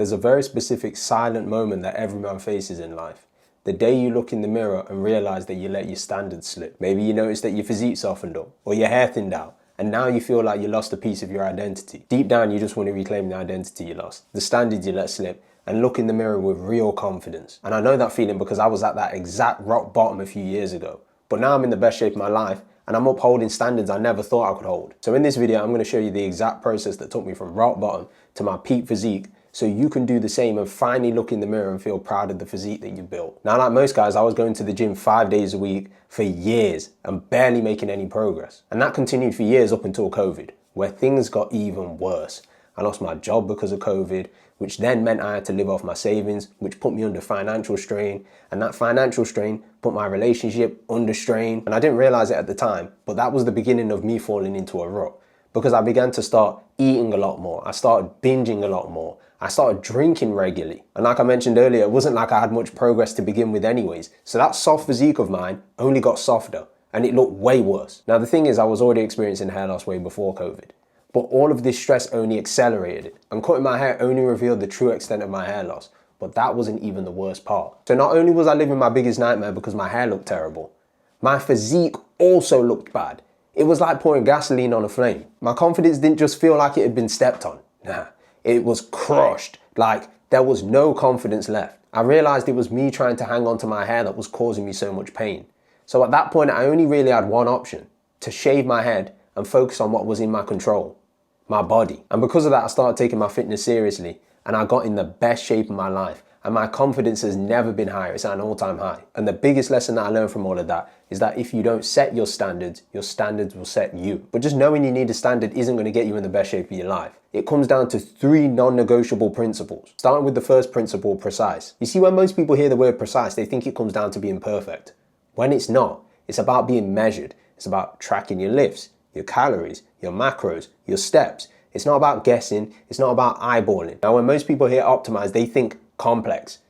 There's a very specific silent moment that every man faces in life. The day you look in the mirror and realize that you let your standards slip. Maybe you notice that your physique softened up or your hair thinned out, and now you feel like you lost a piece of your identity. Deep down, you just want to reclaim the identity you lost, the standards you let slip, and look in the mirror with real confidence. And I know that feeling because I was at that exact rock bottom a few years ago. But now I'm in the best shape of my life, and I'm upholding standards I never thought I could hold. So in this video, I'm going to show you the exact process that took me from rock bottom to my peak physique, so you can do the same and finally look in the mirror and feel proud of the physique that you built. Now, like most guys, I was going to the gym 5 days a week for years and barely making any progress. And that continued for years up until COVID, where things got even worse. I lost my job because of COVID, which then meant I had to live off my savings, which put me under financial strain. And that financial strain put my relationship under strain. And I didn't realize it at the time, but that was the beginning of me falling into a rut, because I began to start eating a lot more. I started binging a lot more. I started drinking regularly. And like I mentioned earlier, it wasn't like I had much progress to begin with anyways. So that soft physique of mine only got softer and it looked way worse. Now the thing is, I was already experiencing hair loss way before COVID, but all of this stress only accelerated it. And cutting my hair only revealed the true extent of my hair loss, but that wasn't even the worst part. So not only was I living my biggest nightmare because my hair looked terrible, my physique also looked bad. It was like pouring gasoline on a flame. My confidence didn't just feel like it had been stepped on. Nah, it was crushed. Like there was no confidence left. I realized it was me trying to hang on to my hair that was causing me so much pain. So at that point, I only really had one option: to shave my head and focus on what was in my control, my body. And because of that, I started taking my fitness seriously and I got in the best shape of my life. And my confidence has never been higher. It's at an all-time high. And the biggest lesson that I learned from all of that is that if you don't set your standards will set you. But just knowing you need a standard isn't going to get you in the best shape of your life. It comes down to 3 non-negotiable principles. Starting with the first principle, precise. You see, when most people hear the word precise, they think it comes down to being perfect. When it's not. It's about being measured. It's about tracking your lifts, your calories, your macros, your steps. It's not about guessing. It's not about eyeballing. Now, when most people hear optimize, they think complex.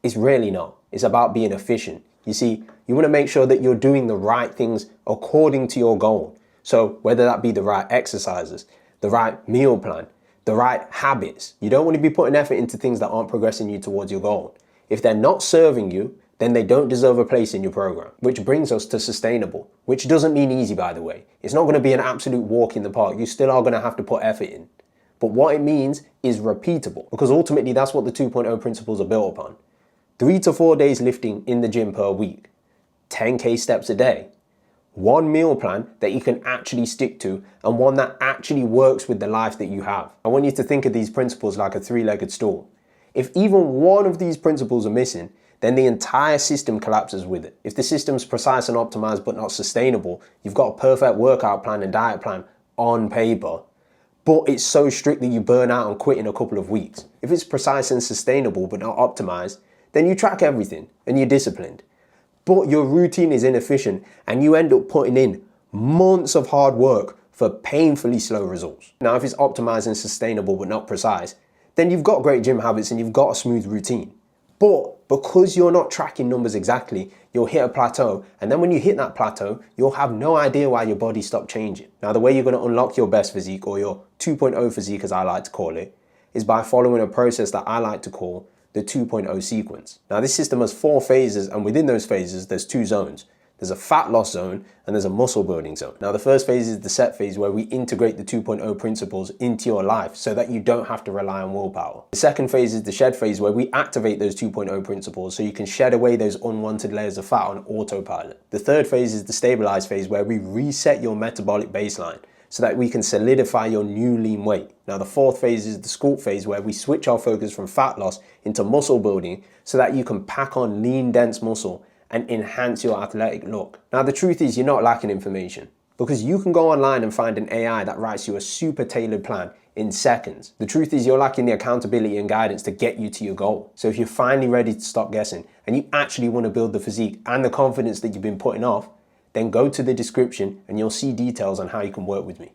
It's really not. It's about being efficient. You see, you want to make sure that you're doing the right things according to your goal. So whether that be the right exercises, the right meal plan, the right habits, you don't want to be putting effort into things that aren't progressing you towards your goal. If they're not serving you, then they don't deserve a place in your program. Which brings us to sustainable, which doesn't mean easy, by the way. It's not going to be an absolute walk in the park. You still are going to have to put effort in. But what it means is repeatable, because ultimately that's what the 2.0 principles are built upon. 3 to 4 days lifting in the gym per week, 10K steps a day, one meal plan that you can actually stick to, and one that actually works with the life that you have. I want you to think of these principles like a 3-legged stool. If even one of these principles are missing, then the entire system collapses with it. If the system's precise and optimized but not sustainable, you've got a perfect workout plan and diet plan on paper, but it's so strict that you burn out and quit in a couple of weeks. If it's precise and sustainable but not optimized, then you track everything and you're disciplined. But your routine is inefficient and you end up putting in months of hard work for painfully slow results. Now, if it's optimized and sustainable but not precise, then you've got great gym habits and you've got a smooth routine. But because you're not tracking numbers exactly, you'll hit a plateau. And then when you hit that plateau, you'll have no idea why your body stopped changing. Now, the way you're going to unlock your best physique, or your 2.0 physique as I like to call it, is by following a process that I like to call the 2.0 sequence. Now, this system has 4 phases, and within those phases, there's 2 zones. There's a fat loss zone and there's a muscle building zone. Now, the first phase is the set phase, where we integrate the 2.0 principles into your life so that you don't have to rely on willpower. The second phase is the shed phase, where we activate those 2.0 principles so you can shed away those unwanted layers of fat on autopilot. The third phase is the stabilize phase, where we reset your metabolic baseline so that we can solidify your new lean weight. Now, the fourth phase is the sculpt phase, where we switch our focus from fat loss into muscle building so that you can pack on lean, dense muscle and enhance your athletic look. Now, the truth is, you're not lacking information, because you can go online and find an AI that writes you a super tailored plan in seconds. The truth is, you're lacking the accountability and guidance to get you to your goal. So if you're finally ready to stop guessing and you actually want to build the physique and the confidence that you've been putting off, then go to the description and you'll see details on how you can work with me.